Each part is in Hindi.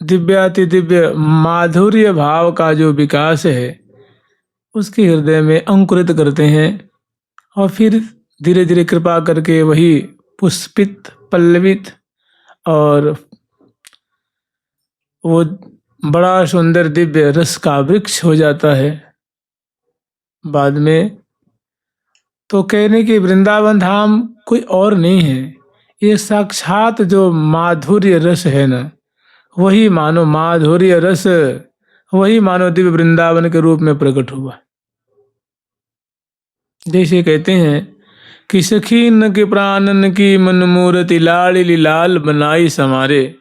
दिव्याति दिव्य माधुर्य भाव का जो विकास है उसके हृदय में अंकुरित करते हैं और फिर धीरे धीरे कृपा करके वही पुष्पित पल्लवित और वो बड़ा सुंदर दिव्य रस का वृक्ष हो जाता है। बाद में तो कहने की वृंदावन धाम कोई और नहीं है, ये साक्षात जो माधुर्य रस है ना, वही मानो माधुर्य रस, वही मानो दिव्य वृंदावन के रूप में प्रकट हुआ। जैसे कहते हैं कि सखीन के प्राणन की मन मूर्ति लाली लाल बनाई समारे।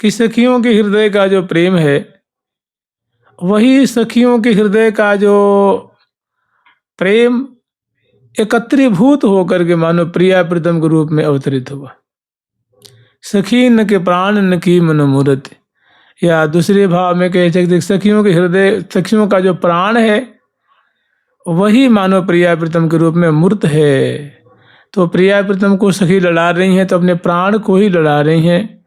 कि सखियों के हृदय का जो प्रेम है वही सखियों के हृदय का जो प्रेम एकत्रीभूत होकर के मानो प्रिया प्रीतम के रूप में अवतरित हुआ। सखी न के प्राण न की मनोमूर्त, या दूसरे भाव में कह सकते सखियों के हृदय, सखियों का जो प्राण है वही मानो प्रिया प्रीतम के रूप में मूर्त है। तो प्रिया प्रीतम को सखी लड़ा रही हैं तो अपने प्राण को ही लड़ा रही हैं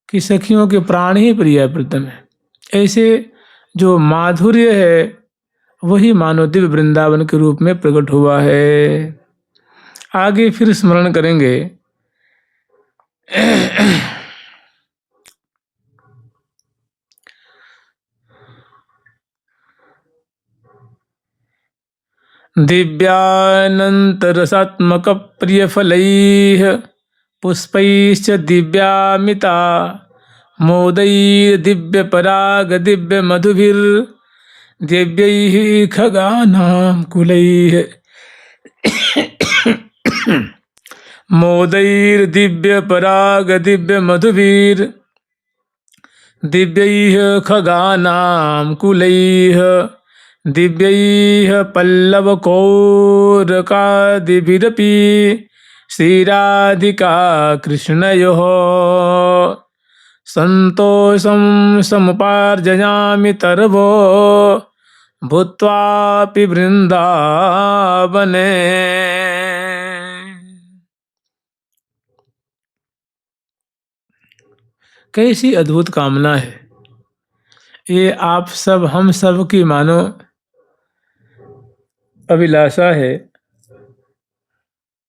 कि सखियों के प्राण ही प्रिया प्रीतम है। ऐसे जो माधुर्य है वही मानो दिव्य वृंदावन के रूप में प्रकट हुआ है। आगे फिर स्मरण करेंगे। दिव्यानंत रसात्मक प्रिय फलैः पुष्पैश्च दिव्यामिता मोदैः दिव्य पराग दिव्य मधुभिर दिव्यैः खगानां कुलैः मोदैर्दिव्य पराग दिव्य मधुभिर दिव्यैः खगानां कुलैः दिव्यैः पल्लवकौरकादिभिरपि श्रीराधिका कृष्णयोः संतोषं समुपार्जयामि तरवो भूत्वापि वृंदावने। कैसी अद्भुत कामना है ये, आप सब हम सब की मानो अभिलाषा है,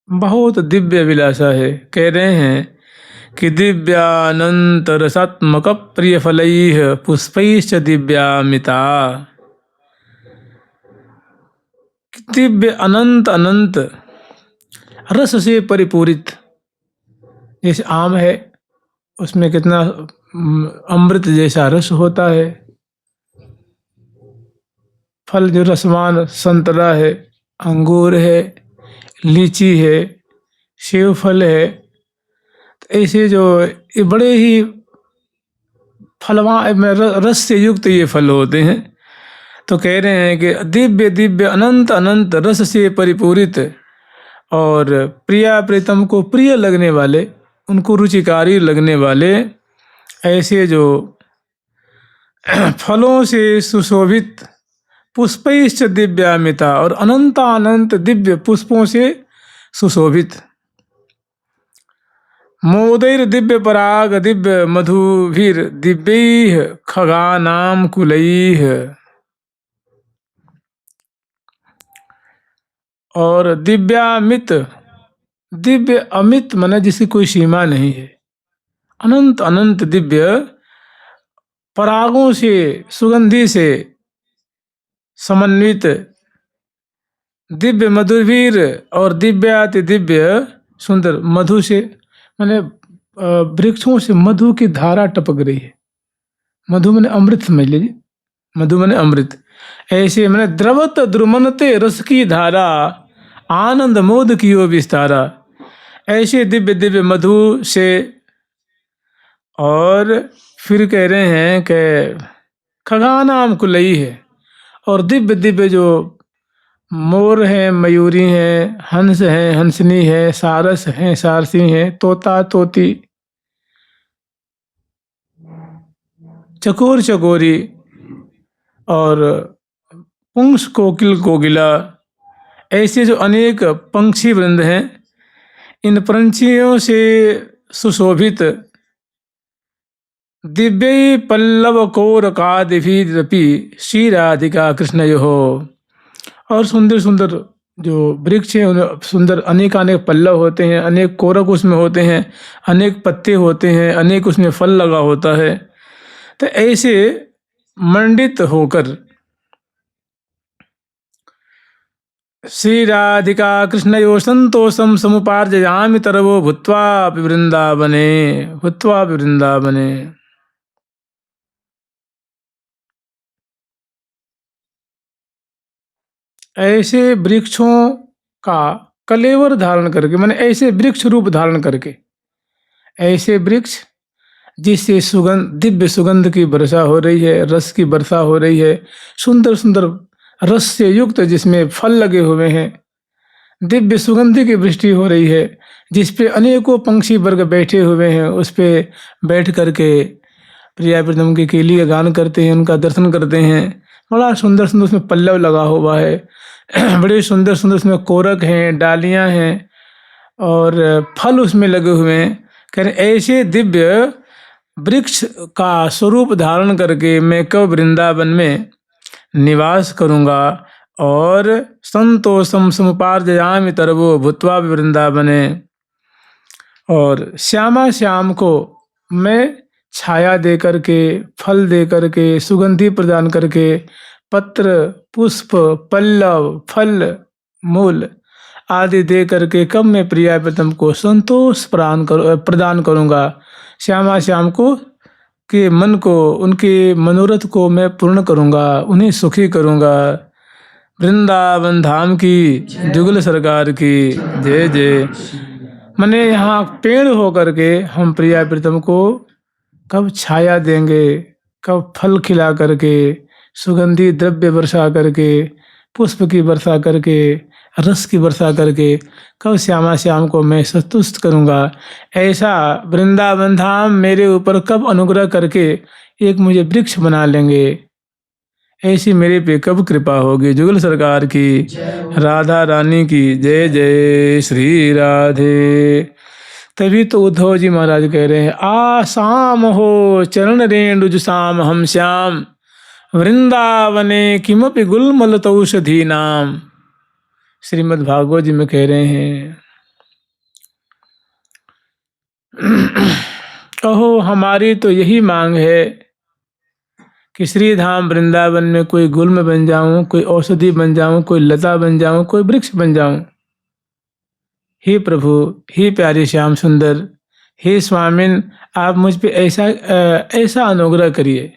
बहुत दिव्य अभिलाषा है। कह रहे हैं कि दिव्यानंत रसात्मक प्रिय फलैः पुष्पैश्च दिव्यामिता। दिव्य अनंत अनंत रस से परिपूरित, जैसे आम है उसमें कितना अमृत जैसा रस होता है, फल जो रसवान संतरा है, अंगूर है, लीची है, सेव फल है, तो ऐसे जो ये बड़े ही फलवान रस से युक्त ये फल होते हैं। तो कह रहे हैं कि दिव्य दिव्य अनंत अनंत रस से परिपूरित और प्रिया प्रीतम को प्रिय लगने वाले, उनको रुचिकारी लगने वाले ऐसे जो फलों से सुशोभित पुष्पैश्च दिव्यामिता और अनंतानंत दिव्य पुष्पों से सुशोभित मोदैर दिव्य पराग दिव्य मधुभिर दिव्यैः खगानां कुलैः, और दिव्यामित, दिव्य अमित माने जिसकी कोई सीमा नहीं है, अनंत अनंत दिव्य परागों से सुगंधि से समन्वित दिव्य मधुवीर और दिव्याति दिव्य सुंदर मधु से, माने वृक्षों से मधु की धारा टपक रही है। मधु माने अमृत समझ लीजिए, मधु माने अमृत। ऐसे माने द्रवत द्रुमनते रस की धारा आनंद मोद की ओ विस्तारा, ऐसे दिव्य दिव्य मधु से। और फिर कह रहे हैं कि खगानाम कुलई है, और दिव्य दिव्य जो मोर हैं, मयूरी हैं, हंस हैं, हंसनी है, सारस हैं, सारसी हैं, तोता तोती, चकोर चकोरी और पुंस कोकिल कोकिला, ऐसे जो अनेक पंक्षी वृंद हैं, इन पंछियों से सुशोभित दिव्य पल्लव कोर कादिभिरपि श्री राधिका कृष्णयोः। और सुंदर सुंदर जो वृक्ष हैं उनमें सुंदर अनेक अनेक पल्लव होते हैं, अनेक कोरक उसमें होते हैं, अनेक पत्ते होते हैं, अनेक उसमें फल लगा होता है। तो ऐसे मंडित होकर श्री राधिका कृष्णयो संतोषम समुपार्जयामि तरवो भूत्वापि वृंदावने। ऐसे वृक्षों का कलेवर धारण करके, माने ऐसे वृक्ष रूप धारण करके, ऐसे वृक्ष जिससे सुगंध, दिव्य सुगंध की वर्षा हो रही है, रस की वर्षा हो रही है, सुंदर सुंदर रस से युक्त जिसमें फल लगे हुए हैं, दिव्य सुगंध की वृष्टि हो रही है, जिस पे अनेकों पंक्षी वर्ग बैठे हुए हैं, उस पे बैठ करके प्रिया प्रीतम के लिए गान करते हैं, उनका दर्शन करते हैं। बड़ा सुंदर सुंदर उसमें पल्लव लगा हुआ है, बड़े सुंदर सुंदर उसमें कोरक हैं, डालियां हैं और फल उसमें लगे हुए हैं। कह रहे ऐसे दिव्य वृक्ष का स्वरूप धारण करके मैं कब वृंदावन में निवास करूंगा और संतोषम समुपार्जयामि तरवो भूत्वा वृंदावने। और श्यामा श्याम को मैं छाया दे करके, फल दे करके, सुगंधि प्रदान करके, पत्र पुष्प पल्लव फल मूल आदि दे करके कब मैं प्रिया प्रीतम को संतोष प्रदान करूंगा, श्यामा श्याम को के मन को, उनके मनोरथ को मैं पूर्ण करूंगा, उन्हें सुखी करूंगा। वृंदावन धाम की, जुगल सरकार की जय जय। मने यहाँ पेड़ हो करके हम प्रिया प्रीतम को कब छाया देंगे, कब फल खिला करके, सुगंधी द्रव्य वर्षा करके, पुष्प की वर्षा करके, रस की वर्षा करके कब श्यामा श्याम को मैं संतुष्ट करूंगा। ऐसा वृंदावन धाम मेरे ऊपर कब अनुग्रह करके एक मुझे वृक्ष बना लेंगे, ऐसी मेरे पे कब कृपा होगी। जुगल सरकार की, राधा रानी की जय जय श्री राधे। तभी तो उद्धव जी महाराज कह रहे हैं, आसाम हो चरण रेणुज साम हम श्याम वृंदावने किमपि गुलमलतौषधि नाम। श्रीमद् भागवत जी में कह रहे हैं, कहो हमारी तो यही मांग है कि श्री धाम वृंदावन में कोई गुल्म बन जाऊं, कोई औषधि बन जाऊं, कोई लता बन जाऊं, कोई वृक्ष बन जाऊं। हे प्रभु, हे प्यारे श्याम सुंदर, हे स्वामिन, आप मुझ पे ऐसा अनुग्रह करिए।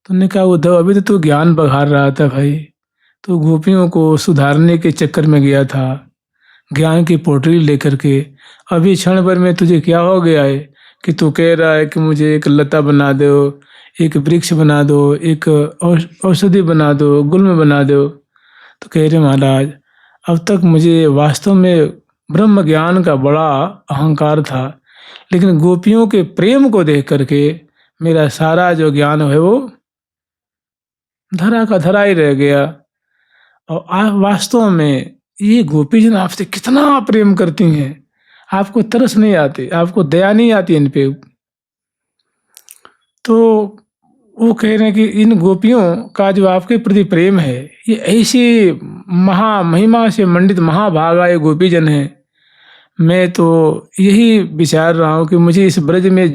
तुमने कहा उद्धव अभी तो तू ज्ञान बघार रहा था भाई, तो गोपियों को सुधारने के चक्कर में गया था ज्ञान की पोटली लेकर के। अभी क्षण भर में तुझे क्या हो गया है कि तू कह रहा है कि मुझे एक लता बना दो, एक वृक्ष बना दो, एक औषधि बना दो, गुल्म बना दो। तो कह रहे महाराज, अब तक मुझे वास्तव में ब्रह्म ज्ञान का बड़ा अहंकार था, लेकिन गोपियों के प्रेम को देख करके मेरा सारा जो ज्ञान है वो धरा का धरा ही रह गया। और आप वास्तव में ये गोपीजन आपसे कितना प्रेम करती हैं, आपको तरस नहीं आती, आपको दया नहीं आती इन पे। तो वो कह रहे हैं कि इन गोपियों का जो आपके प्रति प्रेम है, ये ऐसी महिमा से मंडित महाभागा ये गोपीजन है। मैं तो यही विचार रहा हूँ कि मुझे इस ब्रज में,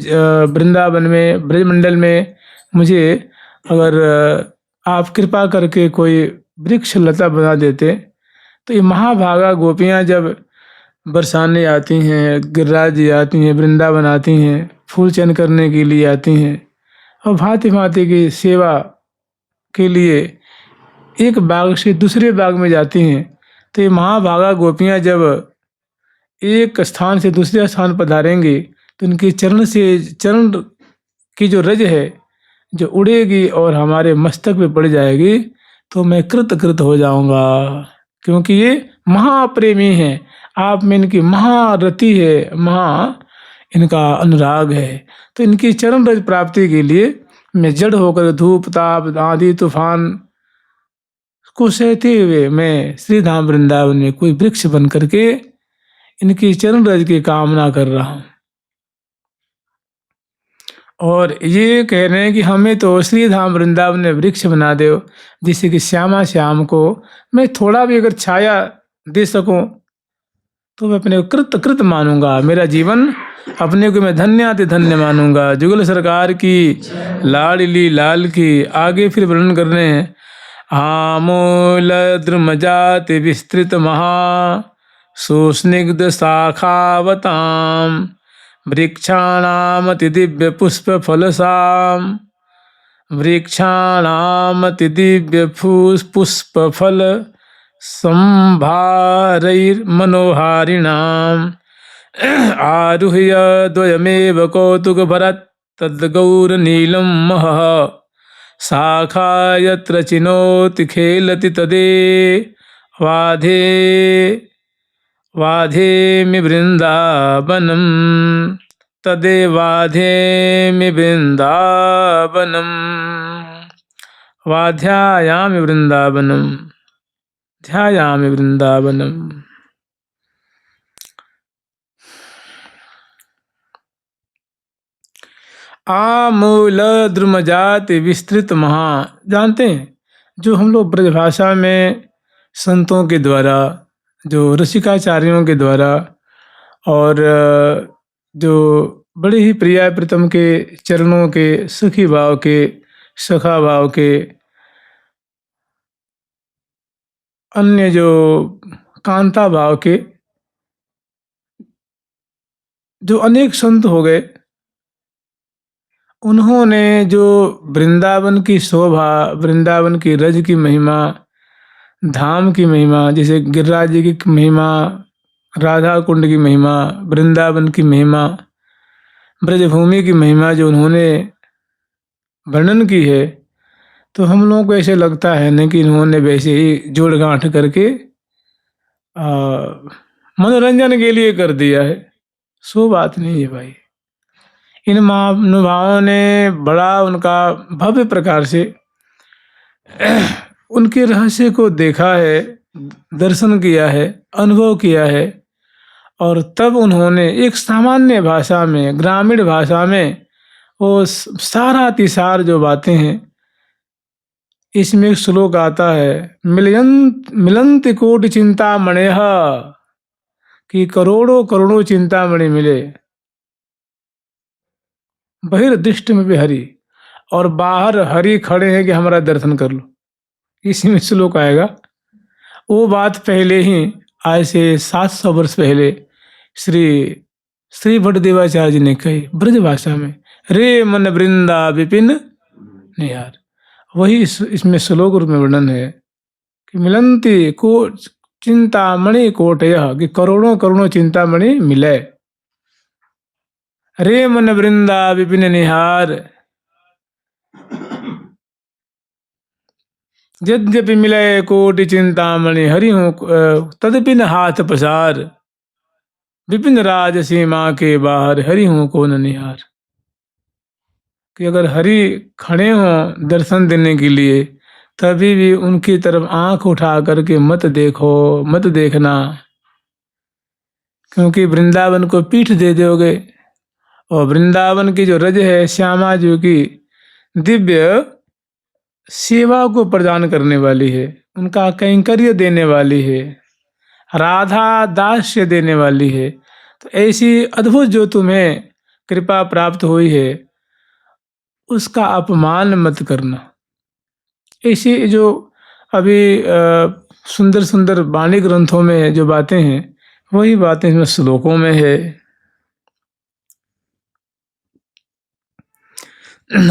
वृंदावन में, ब्रजमंडल में मुझे अगर आप कृपा करके कोई वृक्ष लता बना देते, तो ये महाभागा गोपियाँ जब बरसाने आती हैं, गिरिराज जी आती हैं, वृंदावन आती हैं, फूल चयन करने के लिए आती हैं और भांति भांति की सेवा के लिए एक बाग से दूसरे बाग में जाती हैं। तो ये महाभागा गोपियाँ जब एक स्थान से दूसरे स्थान पर धारेंगी तो उनके चरण की जो रज है जो उड़ेगी और हमारे मस्तक पे पड़ जाएगी, तो मैं कृत हो जाऊंगा, क्योंकि ये महाप्रेमी हैं। आप में इनकी महारति है, इनका अनुराग है। तो इनकी चरण रज प्राप्ति के लिए मैं जड़ होकर धूप ताप आदि तूफान को सहते हुए मैं श्री धाम वृंदावन में कोई वृक्ष बन करके इनकी चरण रज की कामना कर रहा हूँ। और ये कह रहे हैं कि हमें तो श्री धाम वृंदावन में वृक्ष बना दो, जिससे कि श्यामा श्याम को मैं थोड़ा भी अगर छाया दे सकूं तो मैं अपने को कृत कृत मानूंगा। मेरा जीवन अपने को मैं धन्याति धन्य मानूंगा। जुगल सरकार की लाडली लाल की। आगे फिर वर्णन कर रहे हैं। आमूल द्रुमजाति विस्तृत महा सुस्निग्ध शाखावताम वृक्षाणामति दिव्य पुष्प फलसाम वृक्षाणामति दिव्य पुष्प फल संभारैर्मनोहारिणाम् आरुह्य द्वयमेव कौतुकभरत् तद्गौरनीलं महः शाखा यत्र चिनोति खेलति तदे वाधे वाधेमि वृन्दावनं तदे वाधेमि वृन्दावनं वाध्यायामि वृन्दावनं ध्यायामि वृंदावनम। आमूल द्रुमजाति विस्तृत महा। जानते हैं जो हम लोग ब्रजभाषा में संतों के द्वारा, जो रसिकाचार्यों के द्वारा और जो बड़े ही प्रिय प्रीतम के चरणों के सखी भाव के सखा भाव के अन्य जो कांता भाव के जो अनेक संत हो गए, उन्होंने जो वृंदावन की शोभा, वृंदावन की रज की महिमा, धाम की महिमा, जैसे गिरिराज जी की महिमा, राधा कुंड की महिमा, वृंदावन की महिमा, ब्रजभूमि की महिमा जो उन्होंने वर्णन की है, तो हम लोगों को ऐसे लगता है न कि इन्होंने वैसे ही जोड़ गांठ करके मनोरंजन के लिए कर दिया है। सो बात नहीं है भाई। इन महानुभावों ने बड़ा उनका भव्य प्रकार से उनके रहस्य को देखा है, दर्शन किया है, अनुभव किया है, और तब उन्होंने एक सामान्य भाषा में, ग्रामीण भाषा में वो सारा तिसार जो बातें हैं, इसमें एक श्लोक आता है, मिलंत कोटि चिंतामणिः, कि करोड़ों करोड़ों चिंतामणि मिले, बहिर्दृष्टि में भी हरि, और बाहर हरि खड़े हैं कि हमारा दर्शन कर लो। इसी में श्लोक आएगा। वो बात पहले ही, आज से 700 वर्ष पहले श्री भट्टदेवाचार्य जी ने कही ब्रजभाषा में, रे मन वृंदा विपिन निहार। वही इसमें श्लोक रूप में वर्णन है कि मिलंती को चिंतामणि कोटयः, कि करोड़ों करोड़ों चिंतामणि मिले। रे मन वृंदा विपिन निहार, यद्यपि मिले कोटि चिंतामणि हरि हूँ तदपि न हाथ पसार, विपिन राज सीमा के बाहर हरि हूँ को न निहार। कि अगर हरि खड़े हों दर्शन देने के लिए, तभी भी उनकी तरफ आंख उठा करके मत देखो, मत देखना, क्योंकि वृंदावन को पीठ दे दोगे। और वृंदावन की जो रज है, श्यामा जी की दिव्य सेवा को प्रदान करने वाली है, उनका कैंकर्य देने वाली है, राधा दास्य देने वाली है। तो ऐसी अद्भुत जो तुम्हें कृपा प्राप्त हुई है, उसका अपमान मत करना। ऐसी जो अभी सुंदर सुंदर वाणी ग्रंथों में जो बातें हैं, वही बातें इसमें श्लोकों में है।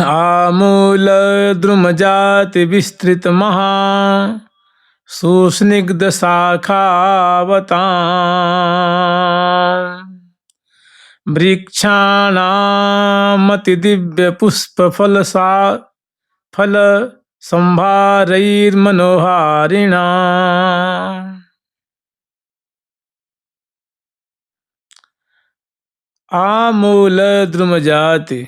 आमूल द्रुमजाति विस्तृत महा सुस्निग्ध शाखावतां वृक्षाणामति दिव्य पुष्प फल संभारैर्मनोहारिणा। आमूल द्रुमजाति,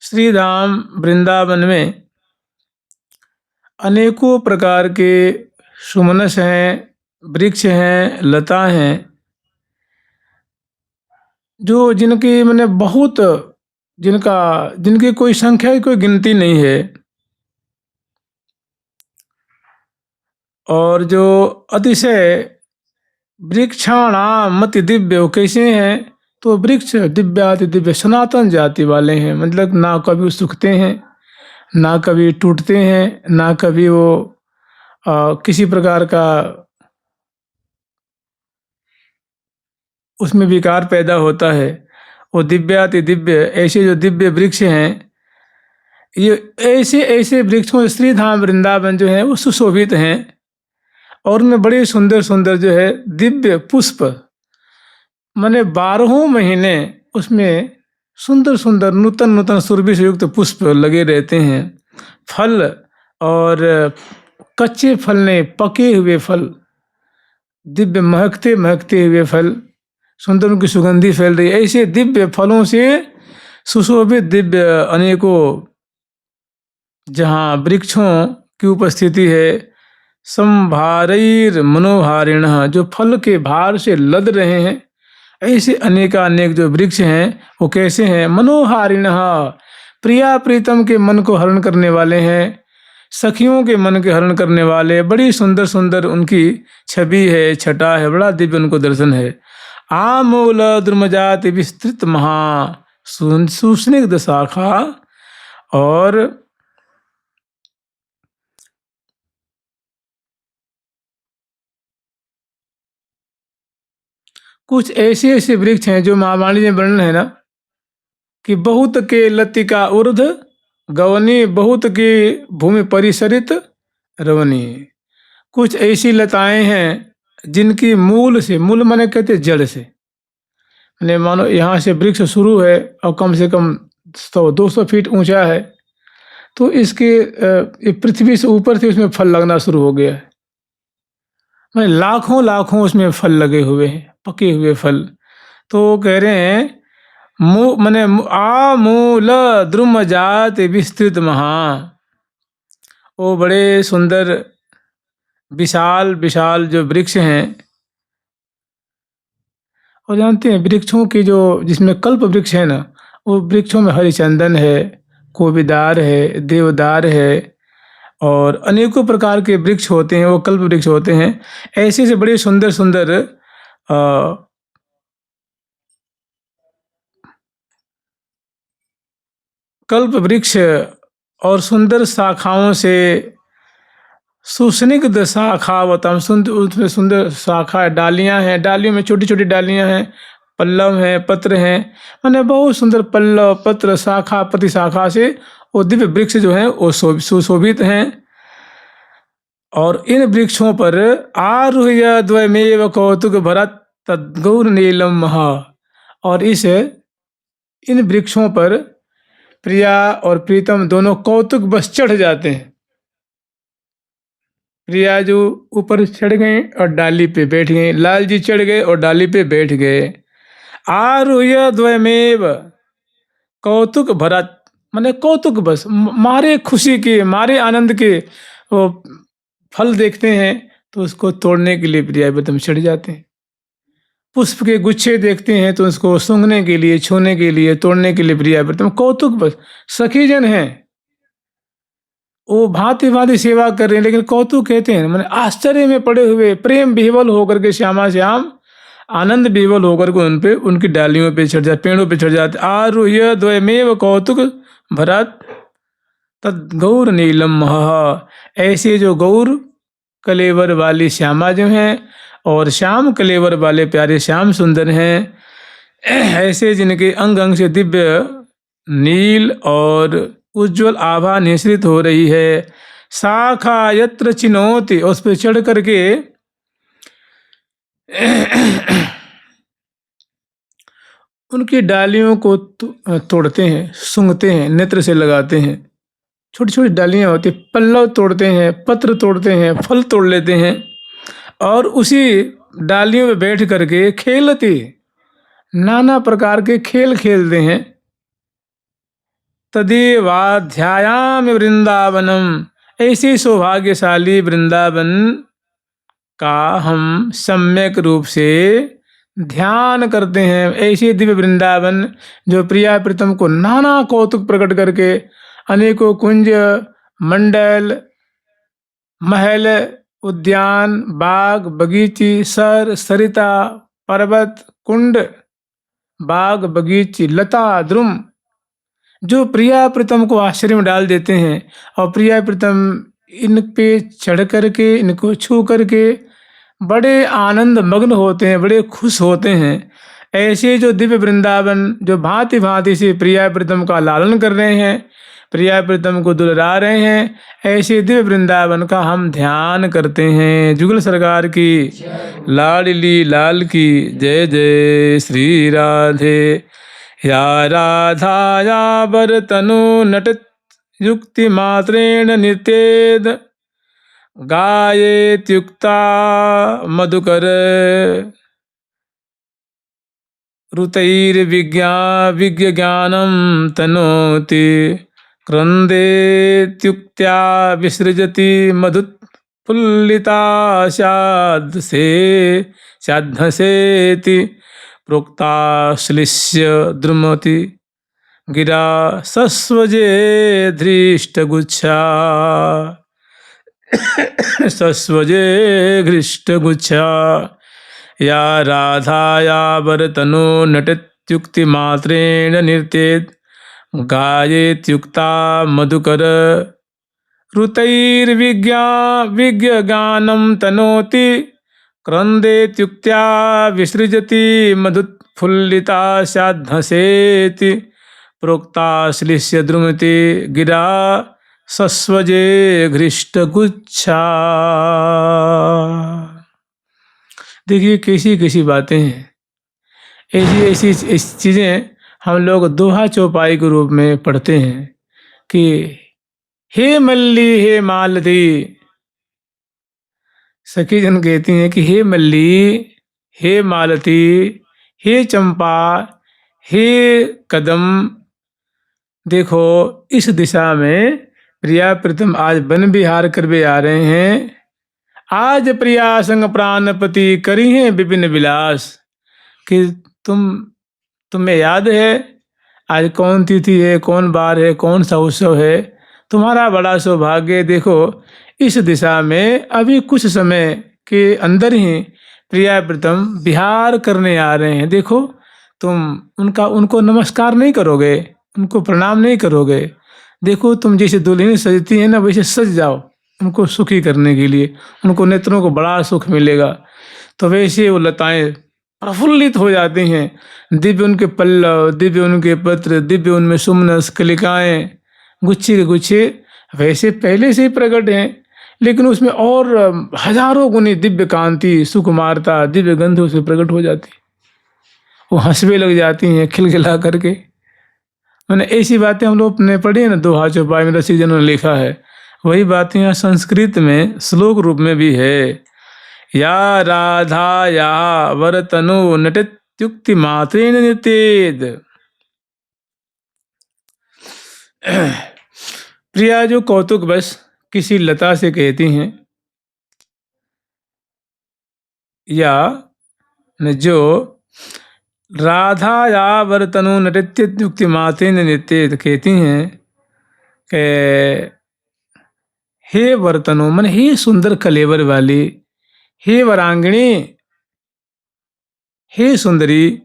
श्री धाम वृंदावन में अनेकों प्रकार के सुमनस हैं, वृक्ष हैं, लता हैं, जो जिनकी मैंने बहुत जिनकी कोई संख्या की कोई गिनती नहीं है, और जो अतिशय वृक्षाणाम मति दिव्य, वो कैसे हैं? तो वृक्ष दिव्याति दिव्य सनातन जाति वाले हैं, मतलब ना कभी सूखते हैं, ना कभी टूटते हैं, ना कभी वो किसी प्रकार का उसमें विकार पैदा होता है। वो दिव्याति दिव्य, ऐसे जो दिव्य वृक्ष हैं, ये ऐसे ऐसे वृक्षों से श्री धाम वृंदावन जो है वो सुशोभित हैं, और उनमें बड़े सुंदर सुंदर जो है दिव्य पुष्प, माने 12 महीने उसमें सुंदर सुंदर नूतन नूतन सुरभि से युक्त पुष्प लगे रहते हैं। फल, और कच्चे फल ने पके हुए फल, दिव्य महकते महकते हुए फल, सुंदर उनकी सुगंधी फैल रही है। ऐसे दिव्य फलों से सुशोभित दिव्य अनेकों जहाँ वृक्षों की उपस्थिति है, संभारैर मनोहारिण, जो फल के भार से लद रहे हैं, ऐसे अनेकानेक जो वृक्ष हैं वो कैसे हैं? मनोहारिण, प्रिया प्रीतम के मन को हरण करने वाले हैं, सखियों के मन के हरण करने वाले, बड़ी सुंदर सुंदर उनकी छवि है, छटा है, बड़ा दिव्य उनको दर्शन है। आमूल द्रुमजाति विस्तृत महा सुस्निग्ध शाखा, और कुछ ऐसे ऐसे वृक्ष हैं जो महावाणी में वर्णन है ना कि बहुत के लतिका ऊर्ध गवनी, बहुत की भूमि परिसरित रवनी। कुछ ऐसी लताएं हैं जिनकी मूल से, मूल माने कहते जड़ से, माने मानो यहाँ से वृक्ष शुरू है और कम से कम 100-200 फीट ऊंचा है, तो इसके पृथ्वी से ऊपर से उसमें फल लगना शुरू हो गया है, माने लाखों लाखों उसमें फल लगे हुए हैं, पके हुए फल। तो कह रहे हैं माने आमूल द्रुम जात विस्तृत महा, वो बड़े सुंदर विशाल विशाल जो वृक्ष हैं। और जानते हैं वृक्षों की जो, जिसमें कल्प वृक्ष है ना, वो वृक्षों में हरिचंदन है, कोविदार है, देवदार है, और अनेकों प्रकार के वृक्ष होते हैं, वो कल्प वृक्ष होते हैं। ऐसे से बड़े सुंदर सुंदर कल्प वृक्ष और सुंदर शाखाओं से सुस्निग्ध शाखा बताओ, उसमें सुंदर शाखा, डालियां हैं, डालियों में छोटी छोटी डालियां हैं, पल्लव हैं, पत्र हैं, माने बहुत सुंदर पल्लव, पत्र, शाखा, प्रति शाखा से वो दिव्य वृक्ष जो हैं वो सुशोभित हैं। और इन वृक्षों पर आरुह्य द्वयमेव कौतुक भरत तद्गौर नीलम महा, और इन वृक्षों पर प्रिया और प्रीतम दोनों कौतुक बस चढ़ जाते हैं। प्रिया जो ऊपर चढ़ गए और डाली पे बैठ गए, लाल जी चढ़ गए और डाली पे बैठ गए। आरुह्य द्वयमेव कौतुक भरत, माने कौतुक बस, मारे खुशी के, मारे आनंद के वो फल देखते हैं तो उसको तोड़ने के लिए प्रिया प्रीतम चढ़ जाते हैं। पुष्प के गुच्छे देखते हैं तो उसको सूंघने के लिए, छूने के लिए, तोड़ने के लिए प्रिया प्रीतम कौतुक बस। सखी जन हैं, वो भांति भांति सेवा कर रहे हैं, लेकिन कौतुक कहते हैं, मैंने आश्चर्य में पड़े हुए, प्रेम विह्वल होकर के, श्यामा श्याम आनंद विह्वल होकर के उन पे, उनकी डालियों पे चढ़ जाते, पेड़ों पे चढ़ जाते। आरुह्य द्वयमेव कौतुक भरत तद गौर नीलम महा, ऐसे जो गौर कलेवर वाली श्यामा जो हैं और श्याम कलेवर वाले प्यारे श्याम सुंदर हैं, ऐसे जिनके अंग अंग से दिव्य नील और उज्जवल आभा निश्रित हो रही है। शाखा यत्र चिनोति, उस पर चढ़ करके उनकी डालियों को तोड़ते हैं, सूंघते हैं, नेत्र से लगाते हैं। छोटी छोटी डालियां होती, पल्लव तोड़ते हैं, पत्र तोड़ते हैं, फल तोड़ लेते हैं, और उसी डालियों में बैठ करके खेलते, नाना प्रकार के खेल खेलते हैं। तदेवाध्यायामि वृंदावनम। ऐसे सौभाग्यशाली वृंदावन का हम सम्यक रूप से ध्यान करते हैं। ऐसे दिव्य वृंदावन जो प्रिया प्रीतम को नाना कौतुक प्रकट करके अनेकों कुंज, मंडल, महल, उद्यान, बाग, बगीची, सर, सरिता, पर्वत, कुंड, बाग, बगीची, लता, द्रुम, जो प्रिया प्रीतम को आश्चर्य में डाल देते हैं। और प्रिया प्रीतम इन पे चढ़ करके, इनको छू करके बड़े आनंद मग्न होते हैं, बड़े खुश होते हैं। ऐसे जो दिव्य वृंदावन जो भांति भांति से प्रिया प्रीतम का लालन कर रहे हैं, प्रिया प्रीतम को दुलरा रहे हैं, ऐसे दिव्य वृंदावन का हम ध्यान करते हैं। जुगल सरकार की, लाडली लाल की जय जय। श्री राधे या राधा या वरतनु नटत युक्ति मात्रेण नित्येद गायेत्युक्ता मधुकर विज्ञानम तनोति क्रंदेत्युक्त्या विसृजति मधुत्फुल्लिता स्याद्धसेति प्रोक्ताश्लिष्य द्रुमति गिरा सस्वजे धृष्टगुच्छा। सस्वजे घृष्टगुच्छा या राधा या वरतनु नटत्युक्ति मात्रेण नृत्येत गायेत्युक्ता मधुकर विज्ञानम तनोति क्रंदेत्युक्त्या विसृजति मधुत्फुल्लिता स्याद्धसेति प्रोक्ताश्लिष्य द्रुमति गिरा सस्वजे घृष्टगुच्छा। देखिए कैसी कैसी बातें हैं, ऐसी चीज़ें हम लोग दोहा चौपाई के रूप में पढ़ते हैं कि हे मल्ली हे मालती। सखी जन कहती हैं कि हे मल्ली, हे मालती, हे चंपा, हे कदम, देखो इस दिशा में प्रिया प्रीतम आज वन विहार करवे आ रहे हैं। आज प्रिया संग प्राणपति करी हैं विपिन विलास। कि तुम्हें याद है आज कौन तिथि है, कौन बार है, कौन सा उत्सव है। तुम्हारा बड़ा सौभाग्य। देखो इस दिशा में अभी कुछ समय के अंदर ही प्रिया प्रीतम विहार करने आ रहे हैं। देखो तुम उनको नमस्कार नहीं करोगे, उनको प्रणाम नहीं करोगे। देखो तुम जैसे दुल्हन सजती है ना, वैसे सज जाओ उनको सुखी करने के लिए। उनको नेत्रों को बड़ा सुख मिलेगा। तो वैसे वो लताएं प्रफुल्लित हो जाती हैं। दिव्य उनके पल्लव, दिव्य उनके पत्र, दिव्य उनमें सुमनस, कलिकाएं, गुच्छे के गुच्छे वैसे पहले से ही प्रकट हैं, लेकिन उसमें और हजारों गुनी दिव्य कांति, सुकुमारता, दिव्य गंध उसमें प्रकट हो जाती। वो हंसवे लग जाती हैं खिलखिला करके। मैंने ऐसी बातें हम लोग ने पढ़ी है ना, दोहा चौपाई में रसिक जनों ने लिखा है। वही बातें यहाँ संस्कृत में श्लोक रूप में भी है। या राधा या वरतनु नटत्युक्ति मात्रेण नित्येद। प्रिया जो कौतुक बस किसी लता से कहती हैं, या जो राधा या वरतनु नटत्युक्ति मात्रेण नित्येद कहती हैं कि हे वरतनु मन हे सुंदर कलेवर वाली, हे वरांगणी, हे सुंदरी,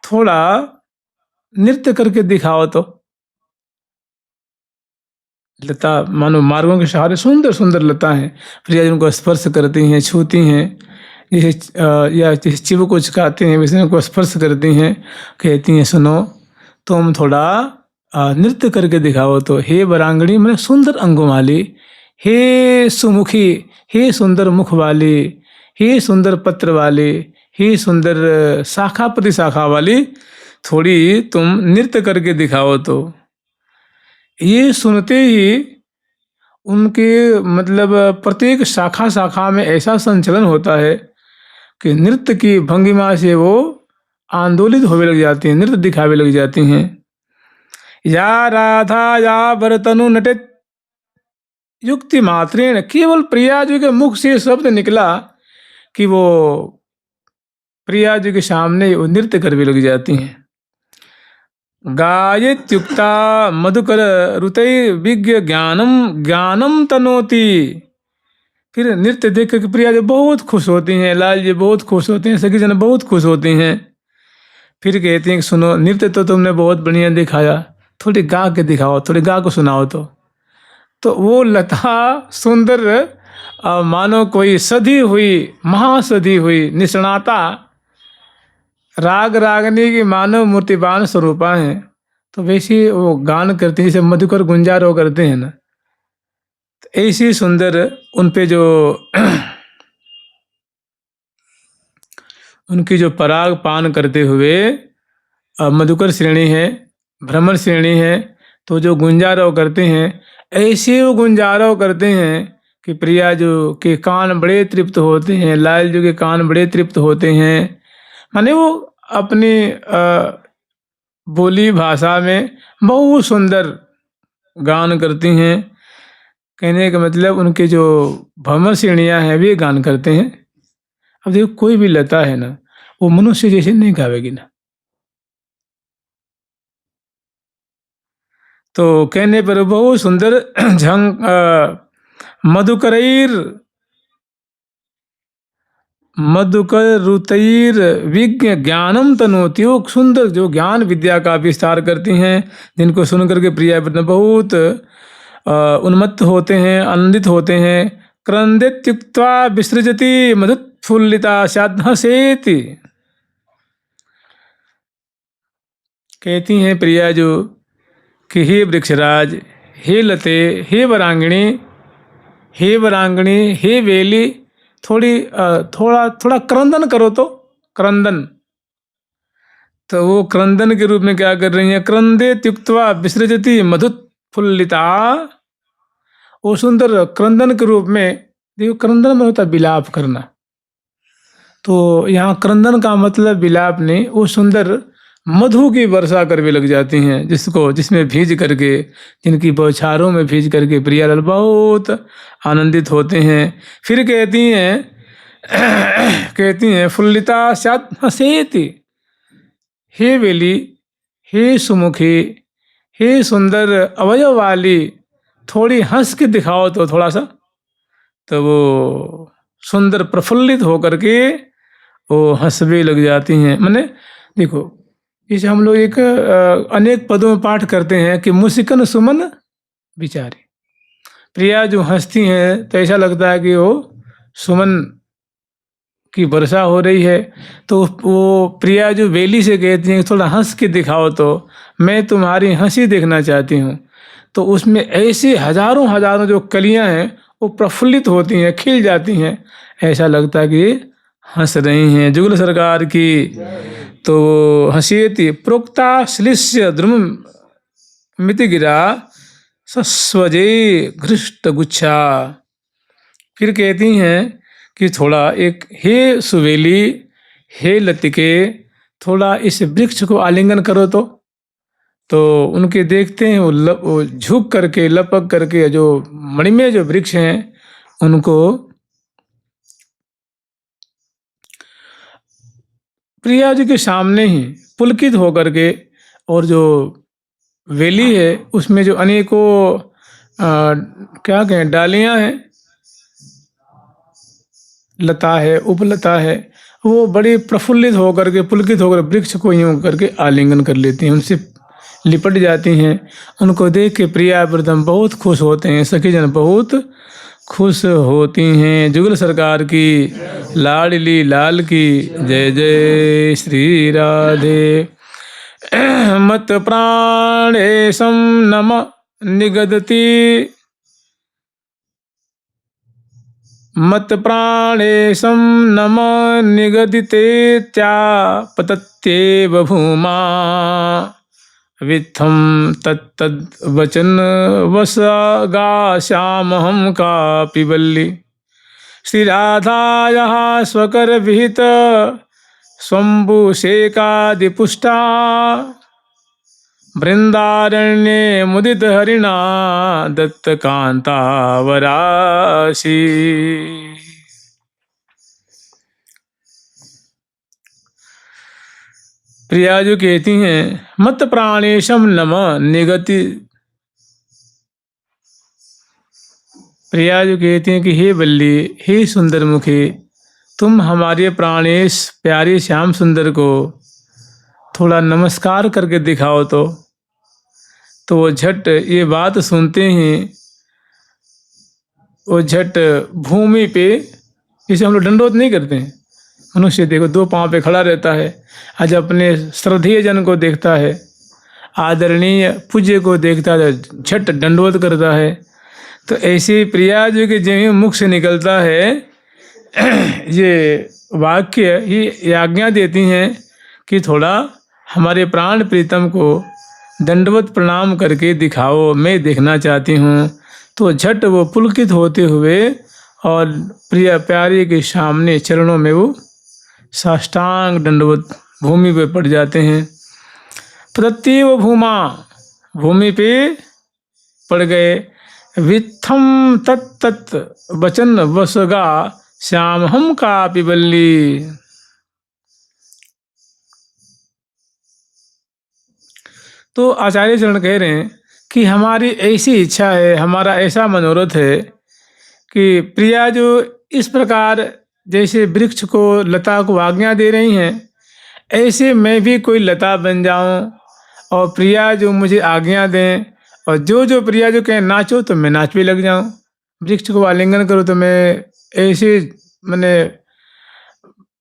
थोड़ा नृत्य करके दिखाओ तो। लता मानो मार्गों के सहारे सुंदर सुंदर लता हैं। प्रिया उनको स्पर्श करती हैं, छूती हैं, जैसे या जैसे चिव को चुकाते हैं वैसे उनको स्पर्श करती हैं। कहती हैं सुनो तुम थोड़ा नृत्य करके दिखाओ तो। हे वरांगणी मैंने सुंदर अंगों वाली, हे सुमुखी, हे सुंदर मुख वाली, हे सुंदर पत्र वाली, हे सुंदर शाखा प्रतिशाखा वाली, थोड़ी तुम नृत्य करके दिखाओ तो। ये सुनते ही उनके मतलब प्रत्येक शाखा शाखा में ऐसा संचलन होता है कि नृत्य की भंगिमा से वो आंदोलित होने लग जाती हैं, नृत्य दिखावे लग जाती हैं। या राधा या भरतनु नटित युक्ति मात्रेण, केवल प्रिया जी के मुख से शब्द निकला कि वो प्रिया जी के सामने वो नृत्य करने लग जाती हैं। गायत्युक्ता मधुकर रुतै विज्ञ ज्ञानम ज्ञानम तनोति। फिर नृत्य देख कर प्रिया जी बहुत खुश होती हैं, लाल जी बहुत खुश होते हैं, सखी जन बहुत खुश होती हैं। फिर कहती हैं कि सुनो, नृत्य तो तुमने बहुत बढ़िया दिखाया, थोड़ी गा के दिखाओ, थोड़ी गा को सुनाओ। तो वो लता सुंदर मानो कोई सधी हुई, महासधी हुई निष्णाता राग रागनी की मानव मूर्तिवान स्वरूपा हैं, तो वैसे वो गान करते हैं जैसे मधुकर गुंजारो करते हैं ना, तो ऐसी सुंदर उन पे जो उनकी जो पराग पान करते हुए मधुकर श्रेणी है, भ्रमर श्रेणी है, तो जो गुंजारो करते हैं ऐसे वो गुंजारो करते हैं कि प्रिया जो के कान बड़े तृप्त होते हैं, लाल जो के कान बड़े तृप्त होते हैं। माने वो अपनी बोली भाषा में बहुत सुंदर गान करती हैं। कहने का मतलब उनके जो भ्रमर श्रेणियाँ हैं वे गान करते हैं। अब देखो कोई भी लता है ना, वो मनुष्य जैसे नहीं गावेगी ना। तो कहने पर बहुत सुंदर झंग मधुकरैर मधुकर रुतैर विज्ञ ज्ञानम तनोति, वो सुंदर जो ज्ञान विद्या का विस्तार करती हैं, जिनको सुन करके प्रिया बहुत उन्मत्त होते हैं, आनंदित होते हैं। क्रंदित्युक्त्वा विसृजति मधुत्फुल्लिता स्याद्हसेति। कहती हैं प्रिया जो कि हे वृक्षराज, हे लते, हे वरांगिणी, हे वरांगणी, हे वेली, थोड़ा क्रंदन करो। तो क्रंदन, तो वो क्रंदन के रूप में क्या कर रही हैं? क्रंदे त्युक्त्वा विसृजति मधुत्फुल्लिता। वो सुंदर क्रंदन के रूप में, देखो क्रंदन में होता विलाप करना, तो यहाँ क्रंदन का मतलब विलाप नहीं, वो सुंदर मधु की वर्षा करने लग जाती हैं, जिसमें भीज करके, जिनकी बौछारों में भीज करके प्रियालाल बहुत आनंदित होते हैं। फिर कहती हैं फुल्लिता स्यात् हसेति, हे वेली, हे सुमुखी, हे सुंदर अवयव वाली, थोड़ी हंस के दिखाओ तो थोड़ा सा। तो वो सुंदर प्रफुल्लित होकर के वो हंसने लग जाती हैं। माने देखो, इसे हम लोग एक अनेक पदों में पाठ करते हैं कि मुस्कन सुमन बिचारी। प्रिया जो हंसती हैं तो ऐसा लगता है कि वो सुमन की वर्षा हो रही है। तो वो प्रिया जो वेली से कहती हैं थोड़ा हंस के दिखाओ, तो मैं तुम्हारी हंसी देखना चाहती हूँ। तो उसमें ऐसे हजारों हजारों जो कलियां हैं वो प्रफुल्लित होती हैं, खिल जाती हैं, ऐसा लगता है कि हंस रही हैं। जुगल सरकार की तो हंसीति प्रोक्ता श्लिष्य द्रुम मिति गिरा सस्वजे घृष्ट गुच्छा। फिर कहती हैं कि थोड़ा एक, हे सुवेली, हे लतिके, थोड़ा इस वृक्ष को आलिंगन करो। तो उनके देखते हैं वो झुक करके, लपक करके जो मणिमय जो वृक्ष हैं उनको प्रिया जी के सामने ही पुलकित होकर के, और जो वेली है उसमें जो अनेकों क्या कहें डालियां हैं, लता है, उपलता है, वो बड़ी प्रफुल्लित होकर के, पुलकित होकर वृक्ष को यूं करके आलिंगन कर लेती हैं, उनसे लिपट जाती हैं। उनको देख के प्रिया प्रथम बहुत खुश होते हैं, सखी जन बहुत खुश होती हैं। जुगल सरकार की लाडली लाल की जय जय श्री राधे। मत प्राणेशम नम निगदति, मत प्राणेशम नम निगदिते त्यापतत्येव भूमा। वित्थम तत्तद वचन वसगाश्यामहं कापि वल्ली। श्री राधायाः स्वकर विहित स्वंबुशेकादिपुष्टा। वृंदारण्ये मुदित हरिणा दत्त कांता वरासी। प्रिया जो कहती हैं मत प्राणेशम नम निगति। प्रिया जो कहती हैं कि हे बल्ली, हे सुंदर मुखी, तुम हमारे प्राणेश प्यारे श्याम सुंदर को थोड़ा नमस्कार करके दिखाओ। तो वो झट ये बात सुनते ही वो झट भूमि पे, जिसे हम लोग दंडवत नहीं करते हैं, मनुष्य देखो 2 पांव पे खड़ा रहता है, आज अपने श्रद्धेय जन को देखता है, आदरणीय पूज्य को देखता है, झट दंडवत करता है। तो ऐसी प्रिया जो कि जब मुख से निकलता है ये वाक्य ही आज्ञा देती हैं कि थोड़ा हमारे प्राण प्रीतम को दंडवत प्रणाम करके दिखाओ, मैं देखना चाहती हूँ। तो झट वो पुलकित होते हुए और प्रिया प्यारी के सामने चरणों में वो साष्टांग दंडवत भूमि पे पड़ जाते हैं। प्रत्येव भूमा, भूमि पे पड़ गए। वित्थम तत्त वचन वसगा श्याम हम कापि बल्ली। तो आचार्य चरण कह रहे हैं कि हमारी ऐसी इच्छा है, हमारा ऐसा मनोरथ है कि प्रिया जो इस प्रकार जैसे वृक्ष को लता को आज्ञा दे रही हैं, ऐसे मैं भी कोई लता बन जाऊं और प्रिया जो मुझे आज्ञा दें, और जो प्रिया जो कहें नाचो तो मैं नाच भी लग जाऊं, वृक्ष को आलिंगन करो तो मैं ऐसे मैंने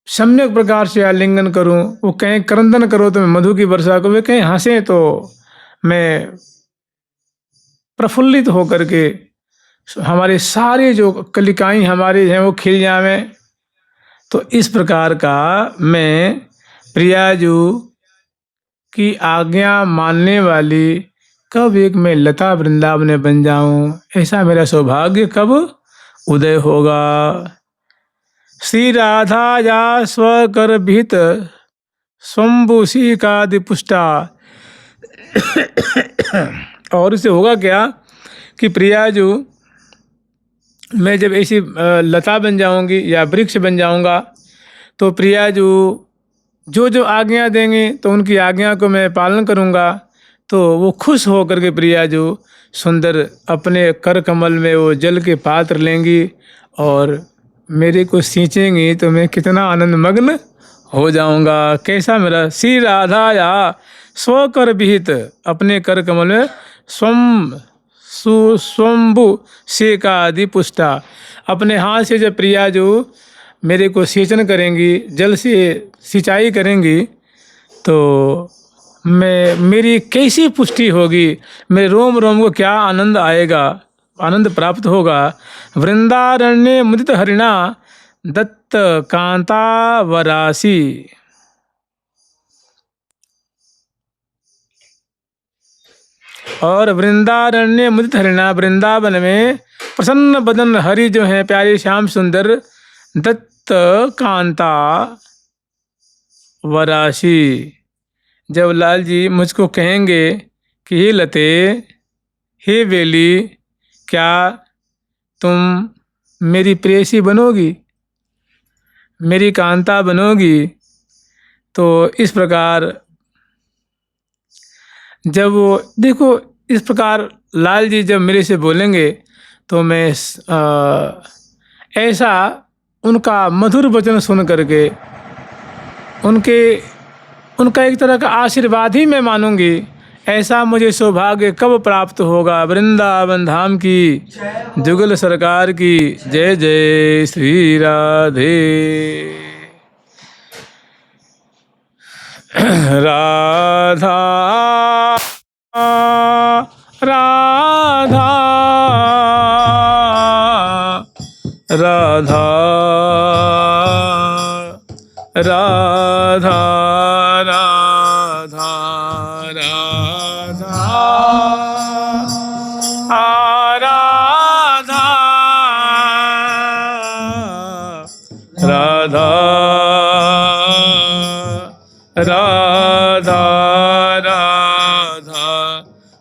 सम्यक प्रकार से आलिंगन करूं, वो कहें क्रंदन करो तो मैं मधु की वर्षा को, वे कहें हंसे तो मैं प्रफुल्लित होकर के हमारे सारे जो कलिकाएं हमारे हैं वो खिल जावें। तो इस प्रकार का मैं प्रियाजू की आज्ञा मानने वाली कब एक मैं लता वृंदावन बन जाऊं, ऐसा मेरा सौभाग्य कब उदय होगा। श्री राधा या स्वकर भीत स्वंबुशी का दिपुष्टा। और इससे होगा क्या कि प्रियाजू मैं जब ऐसी लता बन जाऊंगी या वृक्ष बन जाऊंगा तो प्रियाजू जो आज्ञा देंगे तो उनकी आज्ञा को मैं पालन करूंगा, तो वो खुश होकर के प्रियाजू सुंदर अपने कर कमल में वो जल के पात्र लेंगी और मेरे को सींचेंगी, तो मैं कितना आनंद मग्न हो जाऊंगा। कैसा मेरा श्री राधा या स्वकर विहित, अपने कर कमल में स्वंभु से का आदि पुष्टा, अपने हाथ से जब प्रिया जो मेरे को सिंचन करेंगी, जल से सिंचाई करेंगी, तो मेरी कैसी पुष्टि होगी, मेरे रोम रोम को क्या आनंद आएगा, आनंद प्राप्त होगा। वृंदारण्य मुदित हरिणा दत्त कांता वरासी। और वृंदारण्य मुदित हरिणा, वृंदावन में प्रसन्न बदन हरि जो हैं प्यारे श्याम सुंदर, दत्त कांता वरासी। जब लाल जी मुझको कहेंगे कि हे लते, हे बेली, क्या तुम मेरी प्रेयसी बनोगी, मेरी कांता बनोगी, तो इस प्रकार जब वो देखो इस प्रकार लाल जी जब मेरे से बोलेंगे तो मैं ऐसा उनका मधुर वचन सुन करके उनका एक तरह का आशीर्वाद ही मैं मानूंगी। ऐसा मुझे सौभाग्य कब प्राप्त होगा। वृंदावन धाम की, जुगल सरकार की जय जय श्री राधे। राधा राधा राधा राधा राधा राधा राधा राधा राधा